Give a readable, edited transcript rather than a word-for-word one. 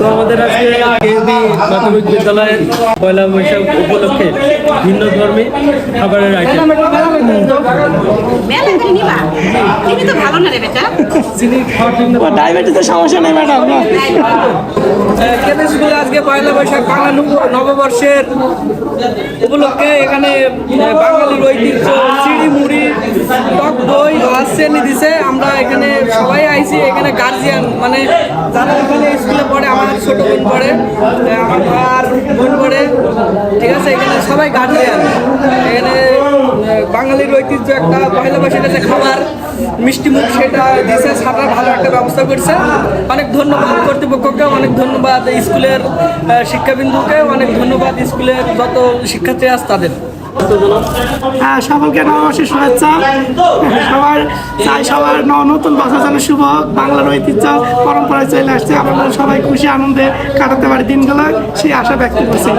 তো আমাদের আজকে কেবি প্রাথমিক বিদ্যালয়ের পয়লা বৈশাখ উপলক্ষে ভিন্ন ধর্মী খাবারের আইটেম। ডায়াবেটিসের সমস্যা নেই ম্যাডাম। কেবি স্কুলে আজকে পয়লা বৈশাখ বাংলা নববর্ষের উপলক্ষে এখানে বাঙালির ঐতিহ্য চিড়ি মুড়ি টক দই গ্লাস চেনি দিছে। আমরা এখানে সবাই আইছি, এখানে গার্জিয়ান মানে যারা এখানে স্কুলে পড়ে, আমার ছোট বোন পড়ে, আমার আর বোন পড়ে, ঠিক আছে, এখানে সবাই গার্জিয়ান। এখানে বাঙালির ঐতিহ্য একটা পয়লা বৈশাখের যে খাবার মিষ্টি মুখ সেটা দিয়েছে, সারা ভালো একটা ব্যবস্থা করছে। অনেক ধন্যবাদ কর্তৃপক্ষকে, অনেক ধন্যবাদ স্কুলের শিক্ষাবিন্দুকে, অনেক ধন্যবাদ স্কুলের যত শিক্ষার্থী আছে তাদের। হ্যাঁ, সকলকে নববর্ষের শুভেচ্ছা। সবার চাই সবার নতুন বছর যেন শুভ হোক। বাংলার ঐতিহ্য পরম্পরায় চলে আসছে, আমরা সবাই খুশি আনন্দে কাটাতে পারি দিনগুলো, সেই আশা ব্যক্ত করছি।